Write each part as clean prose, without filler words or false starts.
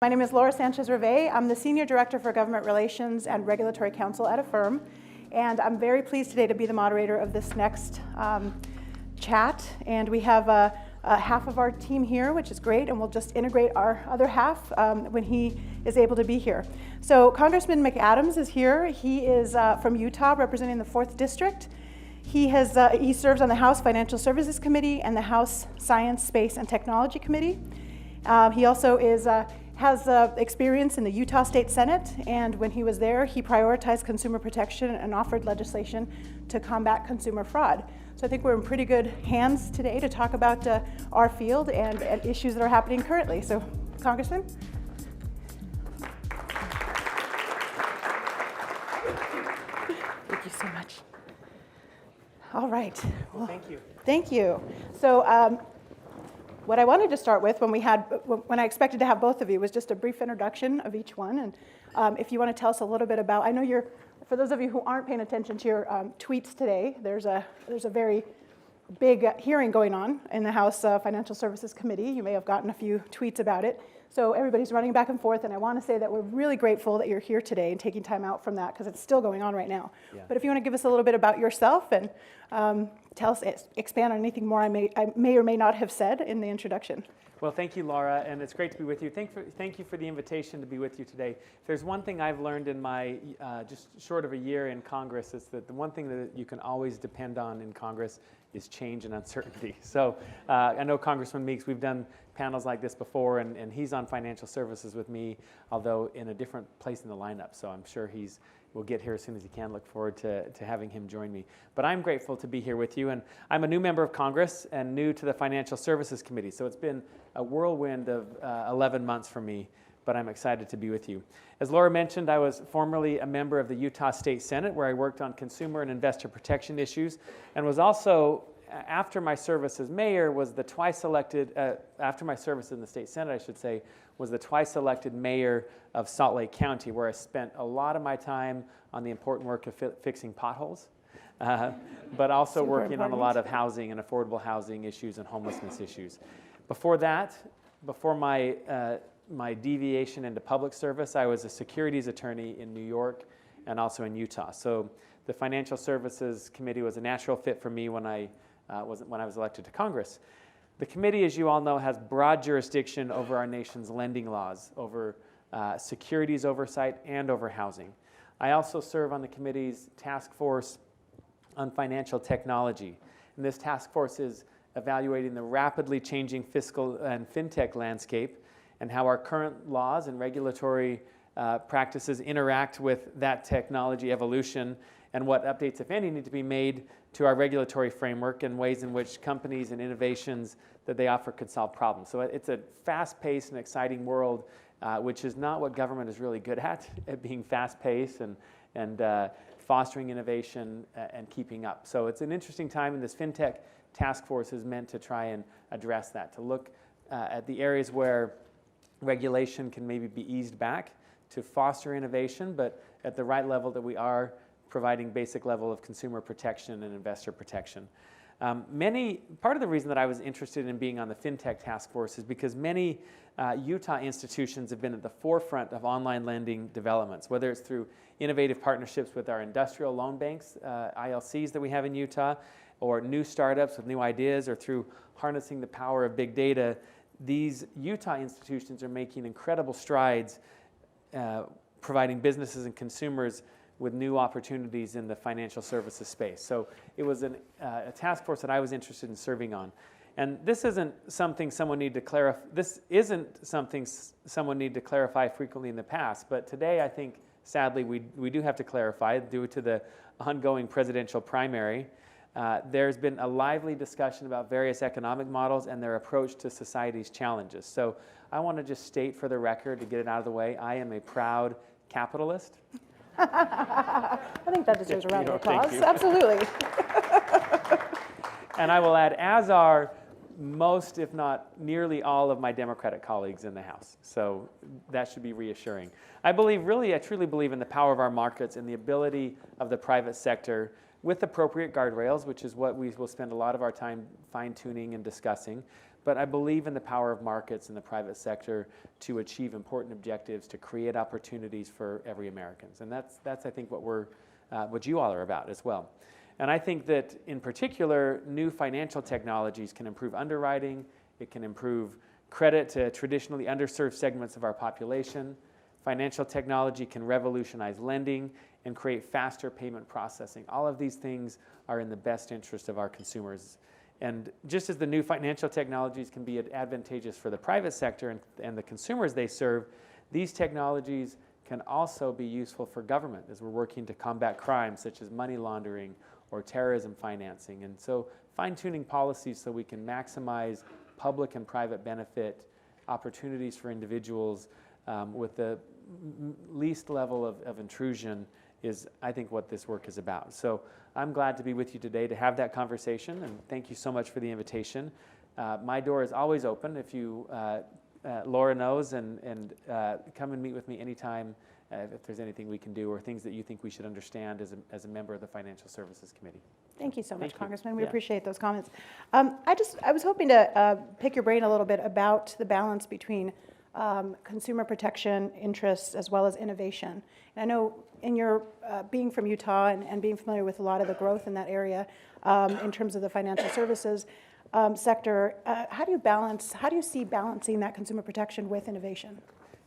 My name is Laura Sanchez-Rivey. I'm the Senior Director for Government Relations and Regulatory Counsel at a firm, and I'm very pleased today to be the moderator of this next chat. And we have half of our team here, which is great, and we'll just integrate our other half when he is able to be here. So Congressman McAdams is here. He is from Utah, representing the 4th District. He serves on the House Financial Services Committee and the House Science, Space, and Technology Committee. He also has experience in the Utah State Senate, and when he was there, he prioritized consumer protection and offered legislation to combat consumer fraud. So I think we're in pretty good hands today to talk about our field and issues that are happening currently. So, Congressman. Thank you so much. All right. Well, thank you. Thank you. So, what I wanted to start with when I expected to have both of you was just a brief introduction of each one. And if you want to tell us a little bit about, I know for those of you who aren't paying attention to your tweets today, there's a very big hearing going on in the House Financial Services Committee. You may have gotten a few tweets about it. So everybody's running back and forth, and I want to say that we're really grateful that you're here today and taking time out from that because it's still going on right now. Yeah. But if you want to give us a little bit about yourself and tell us, expand on anything more I may or may not have said in the introduction. Well, thank you, Laura, and it's great to be with you. Thank you for the invitation to be with you today. If there's one thing I've learned in my just short of a year in Congress, is that the one thing that you can always depend on in Congress is change and uncertainty. So I know Congressman Meeks, we've done panels like this before, and he's on financial services with me, although in a different place in the lineup. So I'm sure we'll get here as soon as he can. Look forward to having him join me. But I'm grateful to be here with you, and I'm a new member of Congress and new to the Financial Services Committee. So it's been a whirlwind of 11 months for me, but I'm excited to be with you. As Laura mentioned, I was formerly a member of the Utah State Senate, where I worked on consumer and investor protection issues, and was also, after my service as mayor, was the twice elected, after my service in the state senate, I should say, was the twice elected mayor of Salt Lake County, where I spent a lot of my time on the important work of fixing potholes, but also working on a lot of housing and affordable housing issues and homelessness issues. Before that, before my deviation into public service, I was a securities attorney in New York and also in Utah. So the Financial Services Committee was a natural fit for me when I was elected to Congress. The committee, as you all know, has broad jurisdiction over our nation's lending laws, over securities oversight, and over housing. I also serve on the committee's task force on financial technology. And this task force is evaluating the rapidly changing fiscal and fintech landscape and how our current laws and regulatory practices interact with that technology evolution, and what updates, if any, need to be made to our regulatory framework and ways in which companies and innovations that they offer could solve problems. So it's a fast-paced and exciting world, which is not what government is really good at being fast-paced and fostering innovation and keeping up. So it's an interesting time, and this FinTech task force is meant to try and address that, to look at the areas where regulation can maybe be eased back to foster innovation, but at the right level that we are providing basic level of consumer protection and investor protection. Part of the reason that I was interested in being on the FinTech task force is because many Utah institutions have been at the forefront of online lending developments, whether it's through innovative partnerships with our industrial loan banks, ILCs that we have in Utah, or new startups with new ideas, or through harnessing the power of big data. These Utah institutions are making incredible strides, providing businesses and consumers with new opportunities in the financial services space. So it was a task force that I was interested in serving on. And this isn't something someone need to clarify. This isn't something someone need to clarify frequently in the past. But today, I think, sadly, we do have to clarify due to the ongoing presidential primary. There's been a lively discussion about various economic models and their approach to society's challenges. So I want to just state for the record, to get it out of the way, I am a proud capitalist. I think that deserves a round of applause. Absolutely. And I will add, as are most, if not nearly all, of my Democratic colleagues in the House. So that should be reassuring. I truly believe in the power of our markets and the ability of the private sector, with appropriate guardrails, which is what we will spend a lot of our time fine-tuning and discussing, but I believe in the power of markets and the private sector to achieve important objectives, to create opportunities for every Americans. And that's I think, what you all are about as well. And I think that, in particular, new financial technologies can improve underwriting, it can improve credit to traditionally underserved segments of our population. Financial technology can revolutionize lending and create faster payment processing. All of these things are in the best interest of our consumers. And just as the new financial technologies can be advantageous for the private sector and the consumers they serve, these technologies can also be useful for government as we're working to combat crimes such as money laundering or terrorism financing. And so fine-tuning policies so we can maximize public and private benefit opportunities for individuals with the least level of intrusion is, I think, what this work is about. So I'm glad to be with you today to have that conversation, and thank you so much for the invitation. My door is always open if you, Laura knows, and come and meet with me anytime if there's anything we can do or things that you think we should understand as a member of the Financial Services Committee. Thank you so much, Thank you. Congressman. We Yeah. appreciate those comments. I was hoping to pick your brain a little bit about the balance between consumer protection interests as well as innovation. And I know in your being from Utah and being familiar with a lot of the growth in that area in terms of the financial services sector, how do you see balancing that consumer protection with innovation?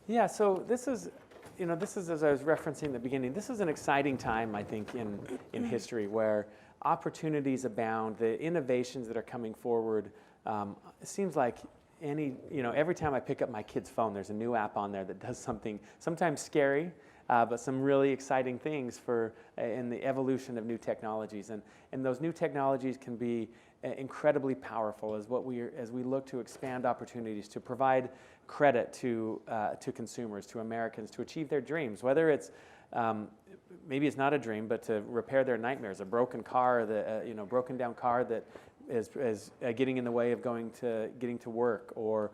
Yeah, so this is, as I was referencing at the beginning, this is an exciting time, I think, in history where opportunities abound. The innovations that are coming forward, it seems like every time I pick up my kid's phone, there's a new app on there that does something sometimes scary, but some really exciting things in the evolution of new technologies. And those new technologies can be incredibly powerful as we look to expand opportunities to provide credit to consumers, to Americans, to achieve their dreams, whether it's maybe it's not a dream, but to repair their nightmares, a broken car, broken down car that is getting in the way of getting to work, or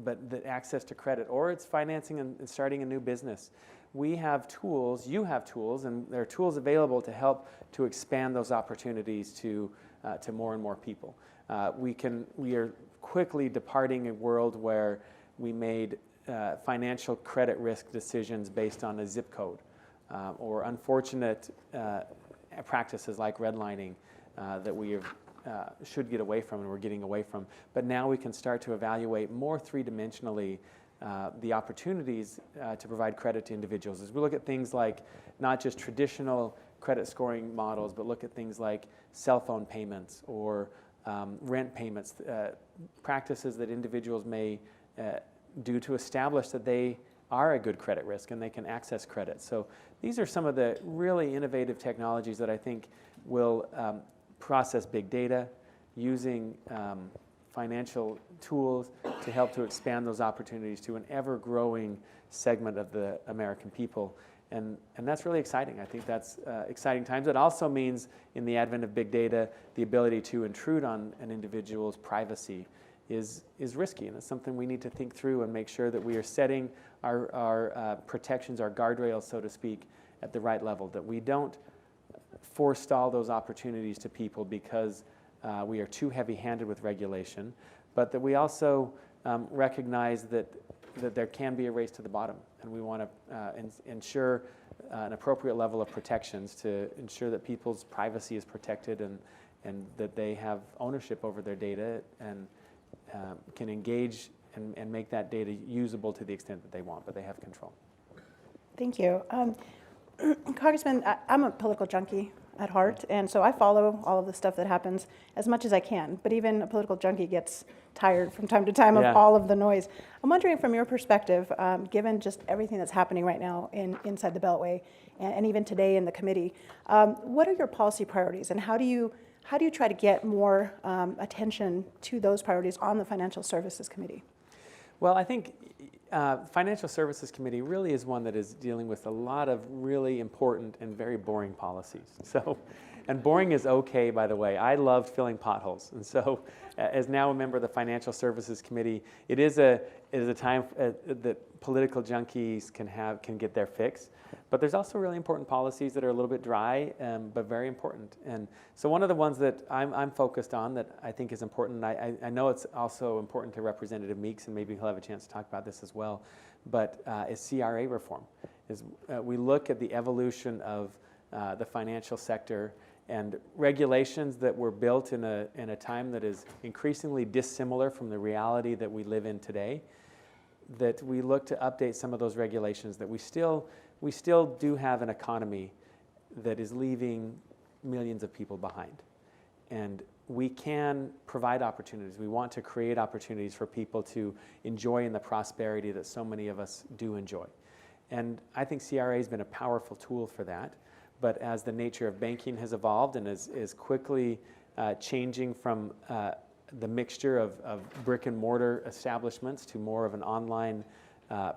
but the access to credit, or it's financing and starting a new business. We have tools, you have tools, and there are tools available to help to expand those opportunities to more and more people. We are quickly departing a world where we made financial credit risk decisions based on a zip code, or unfortunate practices like redlining that we should get away from and we're getting away from. But now we can start to evaluate more three-dimensionally the opportunities to provide credit to individuals. As we look at things like not just traditional credit scoring models, but look at things like cell phone payments or rent payments, practices that individuals may do to establish that they are a good credit risk and they can access credit. So these are some of the really innovative technologies that I think will process big data using financial tools to help to expand those opportunities to an ever-growing segment of the American people. And that's really exciting. I think that's exciting times. It also means, in the advent of big data, the ability to intrude on an individual's privacy is risky, and it's something we need to think through and make sure that we are setting our protections, our guardrails, so to speak, at the right level, that we don't forestall those opportunities to people because we are too heavy-handed with regulation, but that we also recognize that there can be a race to the bottom, and we want to ensure an appropriate level of protections to ensure that people's privacy is protected and that they have ownership over their data and can engage and make that data usable to the extent that they want, but they have control. Thank you. Congressman, I'm a political junkie at heart, and so I follow all of the stuff that happens as much as I can, but even a political junkie gets tired from time to time of all of the noise. I'm wondering, from your perspective, given just everything that's happening right now inside the Beltway and even today in the committee, what are your policy priorities, and how do you try to get more attention to those priorities on the Financial Services Committee? Well, I think Financial Services Committee really is one that is dealing with a lot of really important and very boring policies. So And boring is okay, by the way. I loved filling potholes. And so as now a member of the Financial Services Committee, it is a time that political junkies can get their fix. But there's also really important policies that are a little bit dry, but very important. And so one of the ones that I'm focused on that I think is important, I know it's also important to Representative Meeks, and maybe he'll have a chance to talk about this as well, but is CRA reform. We look at the evolution of the financial sector and regulations that were built in a time that is increasingly dissimilar from the reality that we live in today, that we look to update some of those regulations, that we still do have an economy that is leaving millions of people behind. And we can provide opportunities. We want to create opportunities for people to enjoy in the prosperity that so many of us do enjoy. And I think CRA has been a powerful tool for that. But as the nature of banking has evolved and is quickly changing from the mixture of brick and mortar establishments to more of an online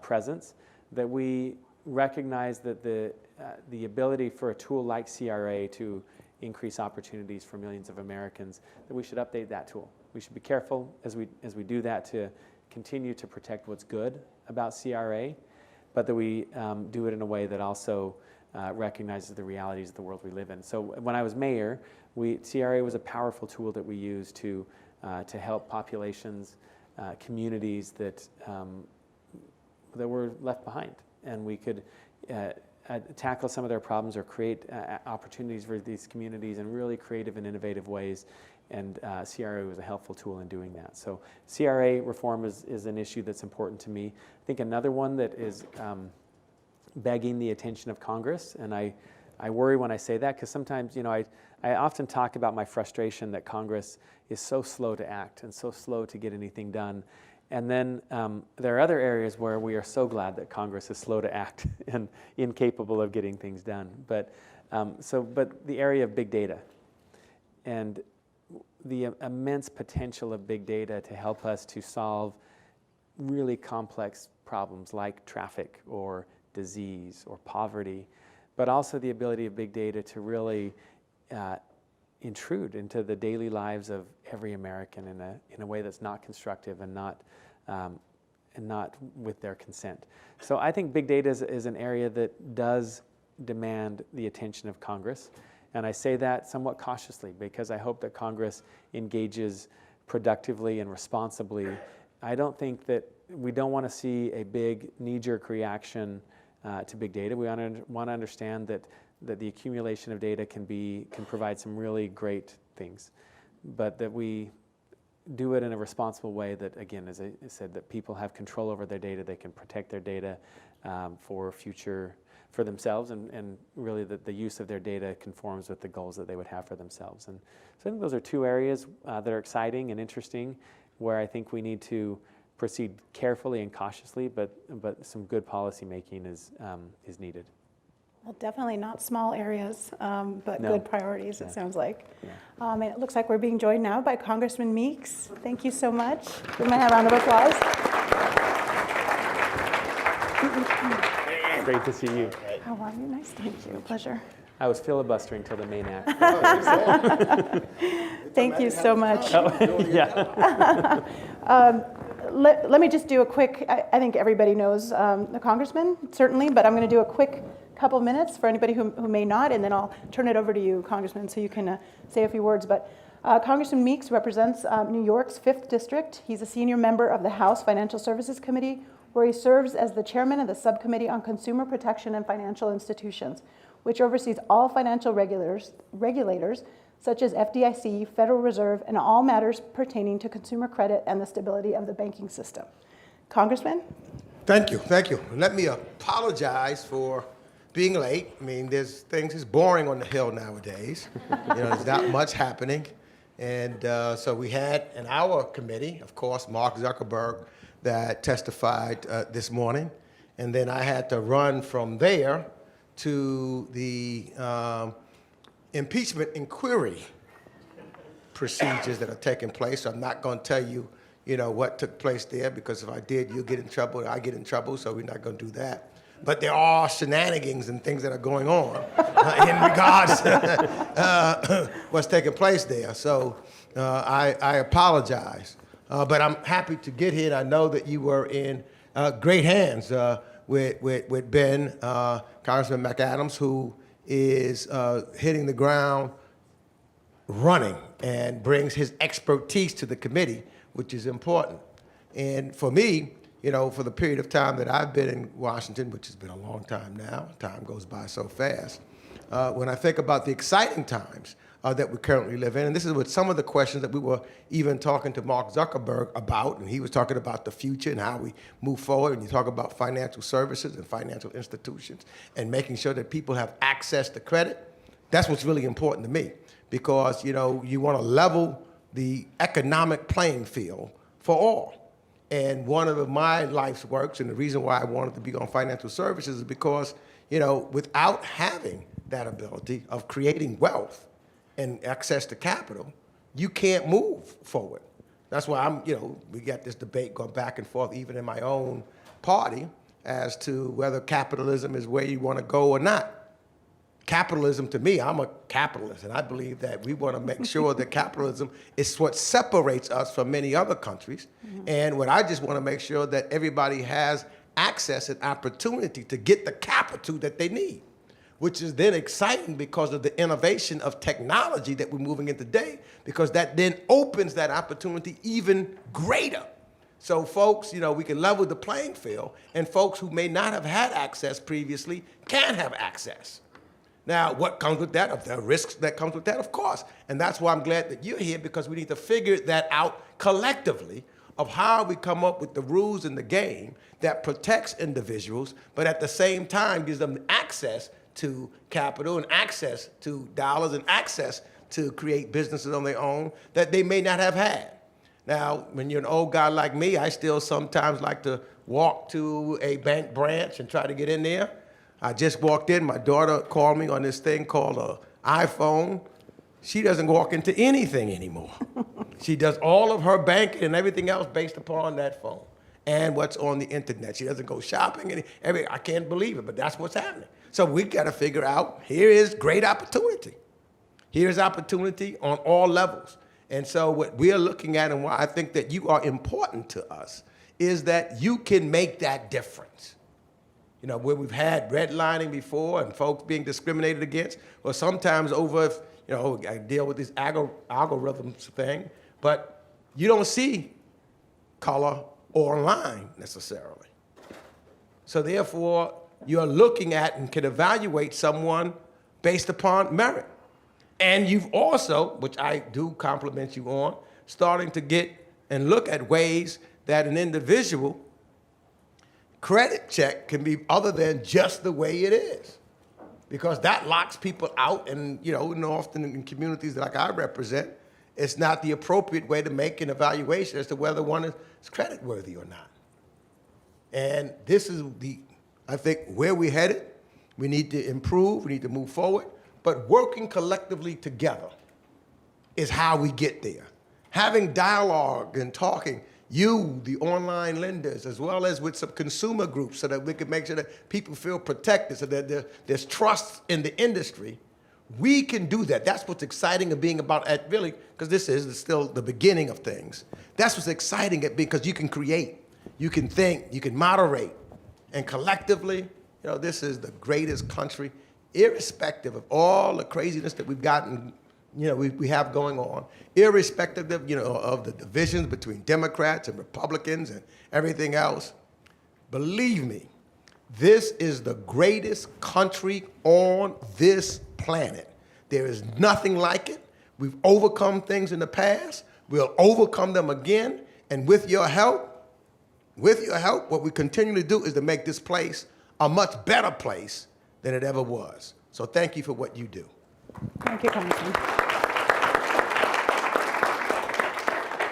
presence, that we recognize that the ability for a tool like CRA to increase opportunities for millions of Americans, that we should update that tool. We should be careful as we do that to continue to protect what's good about CRA, but that we do it in a way that also recognizes the realities of the world we live in. So when I was mayor, CRA was a powerful tool that we used to help populations, communities that were left behind. And we could tackle some of their problems or create opportunities for these communities in really creative and innovative ways. And CRA was a helpful tool in doing that. So CRA reform is an issue that's important to me. I think another one that is begging the attention of Congress, and I worry when I say that, because sometimes, I often talk about my frustration that Congress is so slow to act and so slow to get anything done. And then there are other areas where we are so glad that Congress is slow to act and incapable of getting things done. But the area of big data and the immense potential of big data to help us to solve really complex problems like traffic or disease or poverty, but also the ability of big data to really intrude into the daily lives of every American in a way that's not constructive and not with their consent. So I think big data is an area that does demand the attention of Congress. And I say that somewhat cautiously because I hope that Congress engages productively and responsibly. I don't think that we don't want to see a big knee-jerk reaction to big data. We want to understand that the accumulation of data can provide some really great things, but that we do it in a responsible way that, again, as I said, that people have control over their data, they can protect their data for themselves, and really that the use of their data conforms with the goals that they would have for themselves. And so I think those are two areas that are exciting and interesting, where I think we need to proceed carefully and cautiously, but some good policy making is needed. Well, definitely not small areas, but No. good priorities, it sounds like. Yeah. And it looks like we're being joined now by Congressman Meeks. Thank you so much. We might have a round of applause. Great to see you. How are you? Nice to meet you. Pleasure. I was filibustering till the main act. Thank you so much. Yeah. Let me just do a quick, I think everybody knows the congressman, certainly, but I'm going to do a quick couple minutes for anybody who may not, and then I'll turn it over to you, Congressman, so you can say a few words. But Congressman Meeks represents New York's 5th District. He's a senior member of the House Financial Services Committee, where he serves as the chairman of the Subcommittee on Consumer Protection and Financial Institutions, which oversees all financial regulators such as FDIC, Federal Reserve, and all matters pertaining to consumer credit and the stability of the banking system. Congressman? Thank you. Let me apologize for being late. I mean, it's boring on the Hill nowadays. There's not much happening. And so we had in our committee, of course, Mark Zuckerberg, that testified this morning. And then I had to run from there to the impeachment inquiry procedures that are taking place. So I'm not going to tell you, what took place there, because if I did, you'll get in trouble, I get in trouble, so we're not going to do that. but there are shenanigans and things that are going on in regards to what's taking place there. So I apologize. But I'm happy to get here. And I know that you were in great hands with Ben, Congressman McAdams, who is hitting the ground running and brings his expertise to the committee, which is important. And for me, you know, for the period of time that I've been in Washington, which has been a long time now, time goes by so fast, when I think about the exciting times that we currently live in, and this is what some of the questions that we were even talking to Mark Zuckerberg about, and he was talking about the future and how we move forward, and you talk about financial services and financial institutions and making sure that people have access to credit. That's what's really important to me, because, you know, you want to level the economic playing field for all. And one of my life's works, and the reason why I wanted to be on financial services, is because, you know, without having that ability of creating wealth and access to capital, you can't move forward. That's why we got this debate going back and forth, even in my own party, as to whether capitalism is where you want to go or not. Capitalism, to me, I'm a capitalist, and I believe that we want to make sure that capitalism is what separates us from many other countries. Mm-hmm. And what I just want to make sure that everybody has access and opportunity to get the capital that they need, which is then exciting because of the innovation of technology that we're moving in today, because that then opens that opportunity even greater. So folks, you know, we can level the playing field, and folks who may not have had access previously can have access. Now, what comes with that? The risks that comes with that, of course. And that's why I'm glad that you're here, because we need to figure that out collectively of how we come up with the rules in the game that protects individuals, but at the same time gives them access to capital and access to dollars and access to create businesses on their own that they may not have had. Now, when you're an old guy like me, I still sometimes like to walk to a bank branch and try to get in there. I just walked in, my daughter called me on this thing called an iPhone. She doesn't walk into anything anymore. She does all of her banking and everything else based upon that phone and what's on the internet. She doesn't go shopping. I can't believe it, but that's what's happening. So we got to figure out, here is great opportunity. Here's opportunity on all levels. And so what we're looking at, and why I think that you are important to us, is that you can make that difference. You know, where we've had redlining before and folks being discriminated against, or sometimes over, you know, I deal with this algorithms thing, but you don't see color or line necessarily. So therefore, you're looking at and can evaluate someone based upon merit. And you've also, which I do compliment you on, starting to get and look at ways that an individual credit check can be other than just the way it is, because that locks people out. And you know, often in communities like I represent, it's not the appropriate way to make an evaluation as to whether one is creditworthy or not. And this is I think, where we're headed. We need to improve, we need to move forward, but working collectively together is how we get there. Having dialogue and talking, you, the online lenders, as well as with some consumer groups, so that we can make sure that people feel protected, so that there's trust in the industry. We can do that. That's what's exciting of being about at really, because this is still the beginning of things. That's what's exciting at because you can create, you can think, you can moderate, and collectively, you know, this is the greatest country, irrespective of all the craziness that we've gotten, you know, we have going on, irrespective of, you know, of the divisions between Democrats and Republicans and everything else. Believe me, this is the greatest country on this planet. There is nothing like it. We've overcome things in the past. We'll overcome them again. And with your help, what we continue to do is to make this place a much better place than it ever was. So thank you for what you do. Thank you, Congressman.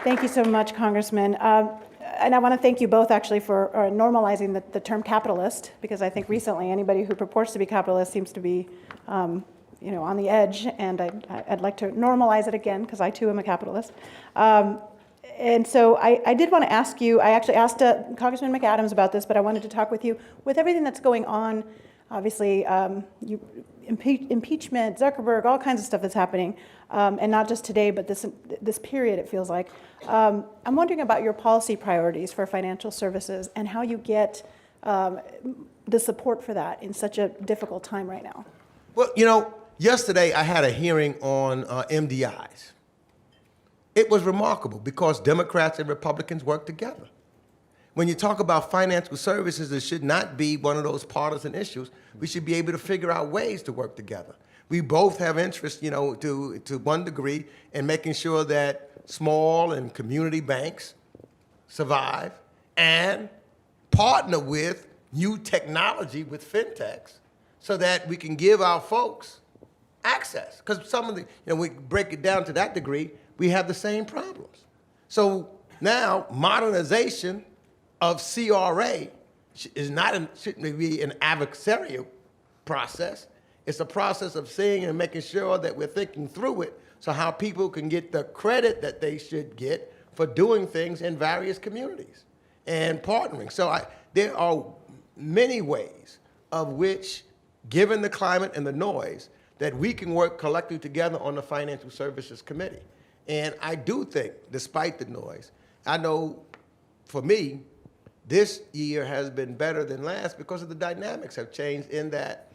Thank you so much, Congressman. And I want to thank you both actually for normalizing the term capitalist, because I think recently anybody who purports to be capitalist seems to be on the edge, and I'd like to normalize it again, because I too am a capitalist. And so I did want to ask you, I actually asked Congressman McAdams about this, but I wanted to talk with you. With everything that's going on, obviously, impeachment, Zuckerberg, all kinds of stuff that's happening, and not just today, but this period, it feels like. I'm wondering about your policy priorities for financial services and how you get the support for that in such a difficult time right now. Well, yesterday I had a hearing on MDIs. It was remarkable because Democrats and Republicans work together. When you talk about financial services, it should not be one of those partisan issues. We should be able to figure out ways to work together. We both have interest, to one degree, in making sure that small and community banks survive and partner with new technology with fintechs so that we can give our folks access. Because some of the, we break it down to that degree, we have the same problems. So now modernization of CRA shouldn't be an adversarial process. It's a process of seeing and making sure that we're thinking through it so how people can get the credit that they should get for doing things in various communities and partnering. So there are many ways of which, given the climate and the noise, that we can work collectively together on the Financial Services Committee. And I do think, despite the noise, I know for me, this year has been better than last because of the dynamics have changed in that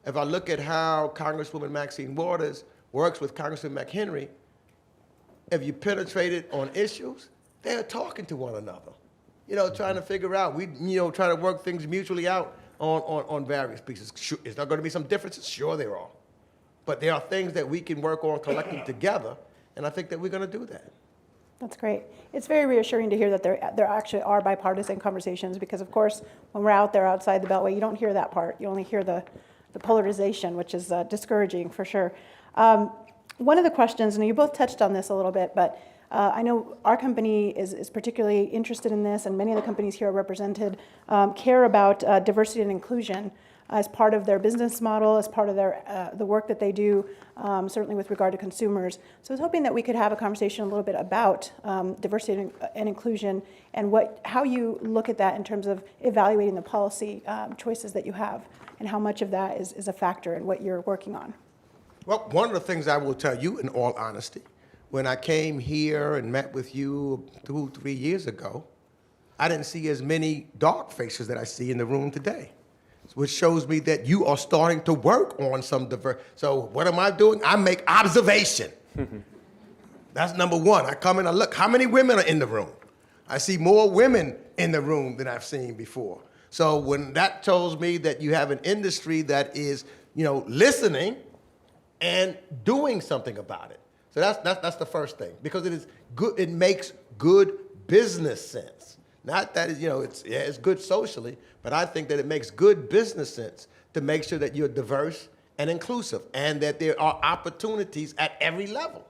if I look at how Congresswoman Maxine Waters works with Congressman McHenry, if you penetrate it on issues, they are talking to one another, trying to figure out, trying to work things mutually out on various pieces. Sure, is there going to be some differences? Sure there are. But there are things that we can work on collectively together, and I think that we're going to do that. That's great. It's very reassuring to hear that there actually are bipartisan conversations because, of course, when we're out there outside the Beltway, you don't hear that part. You only hear the polarization, which is discouraging for sure. One of the questions, and you both touched on this a little bit, but I know our company is particularly interested in this, and many of the companies here are represented, care about diversity and inclusion as part of their business model, as part of their the work that they do, certainly with regard to consumers. So I was hoping that we could have a conversation a little bit about diversity and inclusion and how you look at that in terms of evaluating the policy choices that you have and how much of that is a factor in what you're working on. Well, one of the things I will tell you in all honesty, when I came here and met with you 2-3 years ago, I didn't see as many dark faces that I see in the room today, which shows me that you are starting to work on some diverse. So what am I doing? I make observation. That's number one. I come and I look, how many women are in the room? I see more women in the room than I've seen before. So when that tells me that you have an industry that is, listening and doing something about it. So that's the first thing, because it is good. It makes good business sense. Not that it's good socially, but I think that it makes good business sense to make sure that you're diverse and inclusive, and that there are opportunities at every level.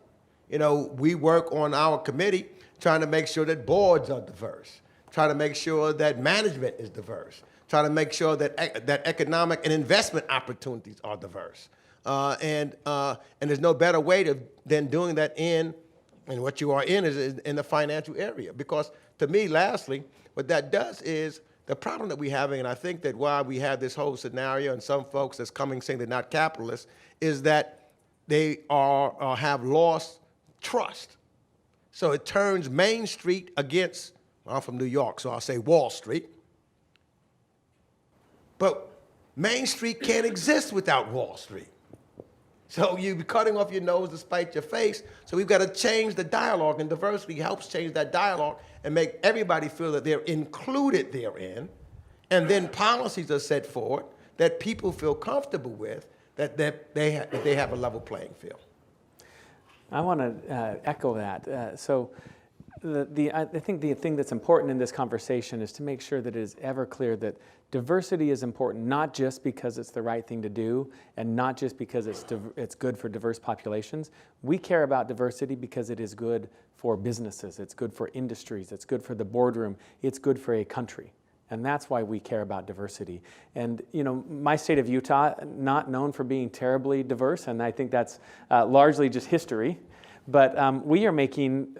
We work on our committee trying to make sure that boards are diverse, trying to make sure that management is diverse, trying to make sure that economic and investment opportunities are diverse. And there's no better way than doing that and what you are in is in the financial area. Because to me, lastly, what that does is the problem that we're having, and I think that why we have this whole scenario, and some folks that's coming saying they're not capitalists, is that they have lost trust. So it turns Main Street against, I'm from New York, so I'll say Wall Street. But Main Street can't exist without Wall Street. So you're cutting off your nose to spite your face. So we've got to change the dialogue, and diversity helps change that dialogue and make everybody feel that they're included therein. And then policies are set forward that people feel comfortable with, that they have a level playing field. I want to echo that. I think the thing that's important in this conversation is to make sure that it is ever clear that diversity is important, not just because it's the right thing to do and not just because it's good for diverse populations. We care about diversity because it is good for businesses, it's good for industries, it's good for the boardroom, it's good for a country. And that's why we care about diversity. And my state of Utah, not known for being terribly diverse, and I think that's largely just history. But we are making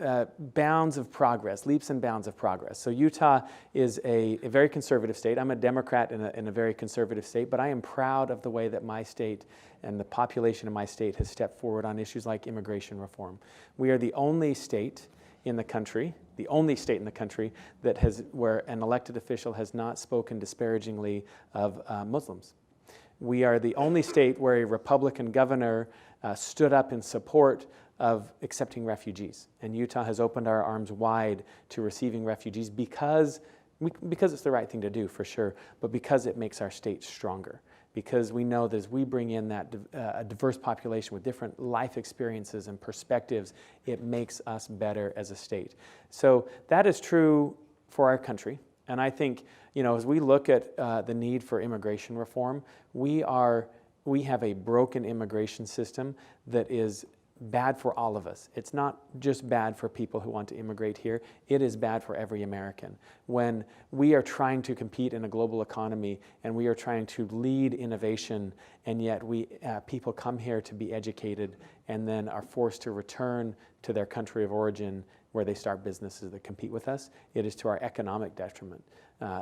bounds of progress, leaps and bounds of progress. So Utah is a very conservative state. I'm a Democrat in a very conservative state, but I am proud of the way that my state and the population of my state has stepped forward on issues like immigration reform. We are the only state in the country that where an elected official has not spoken disparagingly of Muslims. We are the only state where a Republican governor stood up in support of accepting refugees. And Utah has opened our arms wide to receiving refugees because it's the right thing to do, for sure, but because it makes our state stronger. Because we know that as we bring in that a diverse population with different life experiences and perspectives, it makes us better as a state. So that is true for our country. And I think, as we look at the need for immigration reform, we have a broken immigration system that is bad for all of us. It's not just bad for people who want to immigrate here, it is bad for every American. When we are trying to compete in a global economy and we are trying to lead innovation, and yet people come here to be educated and then are forced to return to their country of origin where they start businesses that compete with us, it is to our economic detriment.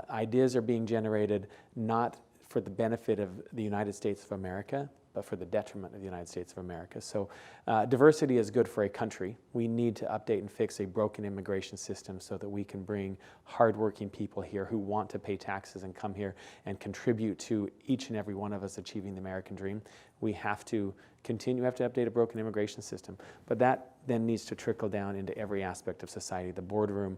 Ideas are being generated not for the benefit of the United States of America, but for the detriment of the United States of America. So diversity is good for a country. We need to update and fix a broken immigration system so that we can bring hardworking people here who want to pay taxes and come here and contribute to each and every one of us achieving the American dream. We have to update a broken immigration system. But that then needs to trickle down into every aspect of society. The boardroom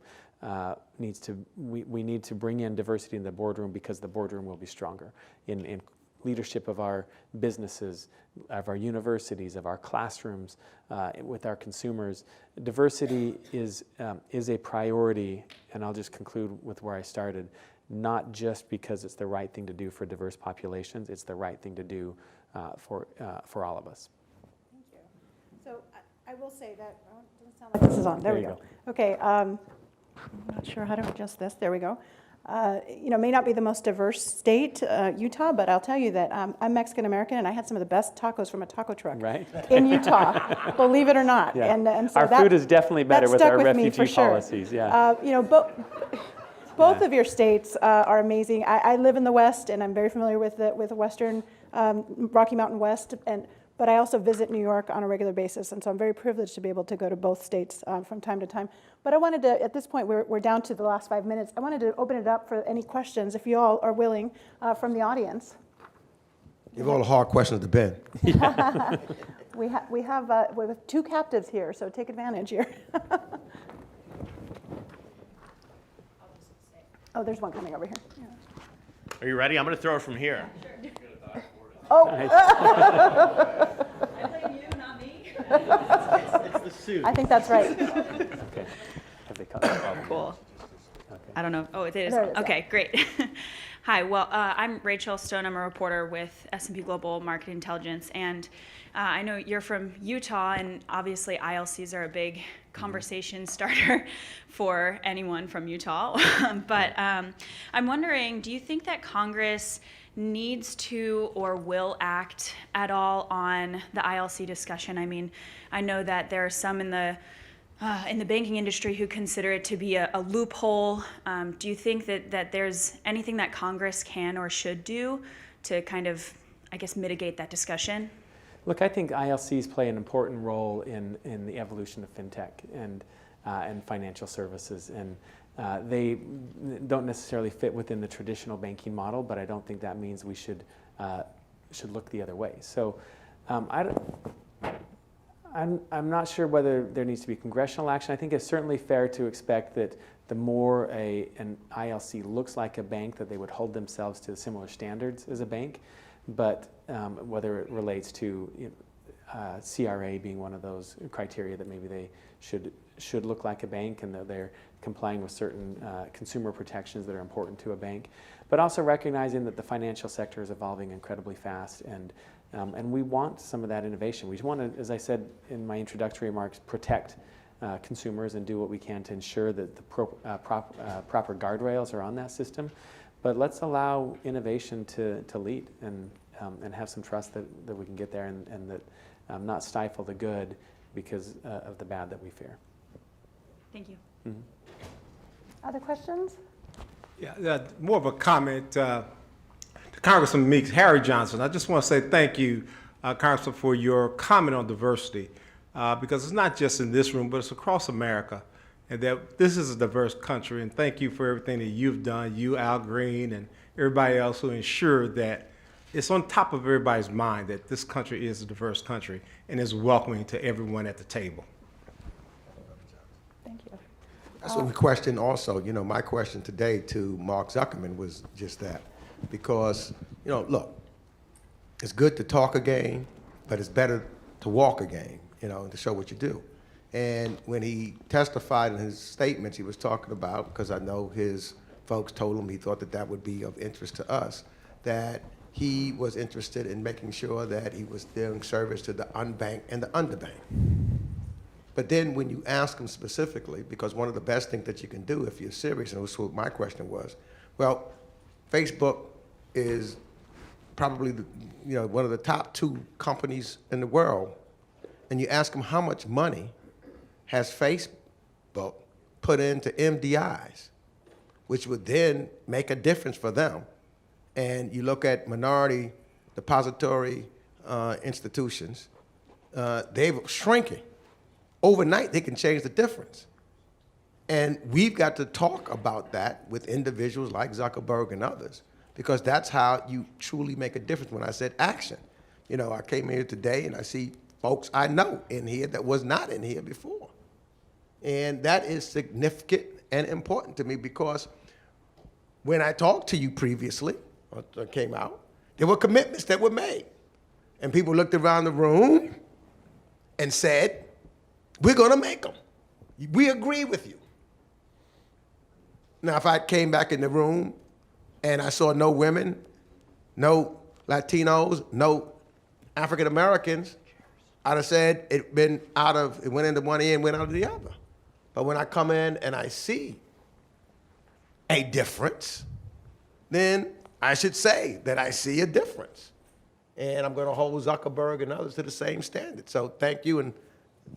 we need to bring in diversity in the boardroom because the boardroom will be stronger in leadership of our businesses, of our universities, of our classrooms, with our consumers. Diversity is a priority, and I'll just conclude with where I started, not just because it's the right thing to do for diverse populations, it's the right thing to do for all of us. Thank you. So I will say that, it doesn't sound like this is on. There we go. Okay, I'm not sure how to adjust this. There we go. May not be the most diverse state, Utah, but I'll tell you that I'm Mexican American, and I had some of the best tacos from a taco truck in Utah, believe it or not. Yeah. And so our food is definitely better with our refugee sure. policies. Yeah. Both of your states are amazing. I live in the West, and I'm very familiar with the Western Rocky Mountain West, but I also visit New York on a regular basis, and so I'm very privileged to be able to go to both states from time to time. But I wanted to, at this point, we're down to the last 5 minutes, I wanted to open it up for any questions, if you all are willing, from the audience. Give all the hard questions to Ben. We have 2 captives here, so take advantage here. Oh, there's one coming over here. Yeah. Are you ready? I'm going to throw it from here. Oh. Nice. I blame you, not me. It's the suit. I think that's right. Okay. Have they cut that off? Cool. Okay. I don't know. Oh, it is. There it is, Okay, great. Hi. Well, I'm Rachel Stone. I'm a reporter with S&P Global Market Intelligence, and I know you're from Utah, and obviously ILCs are a big conversation starter for anyone from Utah. But I'm wondering, do you think that Congress needs to or will act at all on the ILC discussion? I mean, I know that there are some in the banking industry who consider it to be a loophole. Do you think that there's anything that Congress can or should do to kind of, I guess, mitigate that discussion? Look, I think ILCs play an important role in the evolution of fintech and financial services, and they don't necessarily fit within the traditional banking model, but I don't think that means we should look the other way. So I'm not sure whether there needs to be congressional action. I think it's certainly fair to expect that the more an ILC looks like a bank, that they would hold themselves to similar standards as a bank. But whether it relates to CRA being one of those criteria that maybe they should look like a bank and that they're complying with certain consumer protections that are important to a bank, but also recognizing that the financial sector is evolving incredibly fast, and we want some of that innovation. We want to, as I said in my introductory remarks, protect consumers and do what we can to ensure that the proper guardrails are on that system. But let's allow innovation to lead and have some trust that we can get there and that not stifle the good because of the bad that we fear. Thank you. Other questions? Yeah, more of a comment to Congressman Meeks, Harry Johnson. I just want to say thank you, Congressman, for your comment on diversity, because it's not just in this room, but it's across America, and that this is a diverse country. And thank you for everything that you've done, you, Al Green, and everybody else who ensured that it's on top of everybody's mind that this country is a diverse country and is welcoming to everyone at the table. Thank you. That's what we questioned also. You know, my question today to Mark Zuckerman was just that. Because, you know, look, it's good to talk a game, but it's better to walk a game, you know, and to show what you do. And when he testified in his statements, he was talking about, because I know his folks told him he thought that that would be of interest to us, that he was interested in making sure that he was doing service to the unbanked and the underbanked. But then when you ask him specifically, because one of the best things that you can do if you're serious, and that's what my question was, well, Facebook is probably one of the top 2 companies in the world, and you ask them how much money has Facebook put into MDIs, which would then make a difference for them. And you look at minority depository institutions, they're shrinking. Overnight, they can change the difference. And we've got to talk about that with individuals like Zuckerberg and others, because that's how you truly make a difference. When I said action, you know, I came here today and I see folks I know in here that was not in here before. And that is significant and important to me, because when I talked to you previously, or came out, there were commitments that were made. And people looked around the room and said, we're going to make them. We agree with you. Now, if I came back in the room and I saw no women, no Latinos, no African Americans, I'd have said it went into one ear and went out of the other. But when I come in and I see a difference, then I should say that I see a difference. And I'm going to hold Zuckerberg and others to the same standard. So thank you, and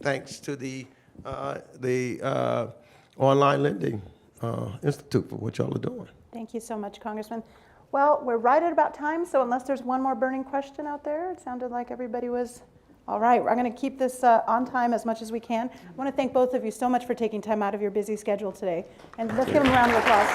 thanks to the Online Lending Institute for what y'all are doing. Thank you so much, Congressman. Well, we're right at about time, so unless there's one more burning question out there, it sounded like everybody was all right. I'm going to keep this on time as much as we can. I want to thank both of you so much for taking time out of your busy schedule today. And let's give them a round of applause.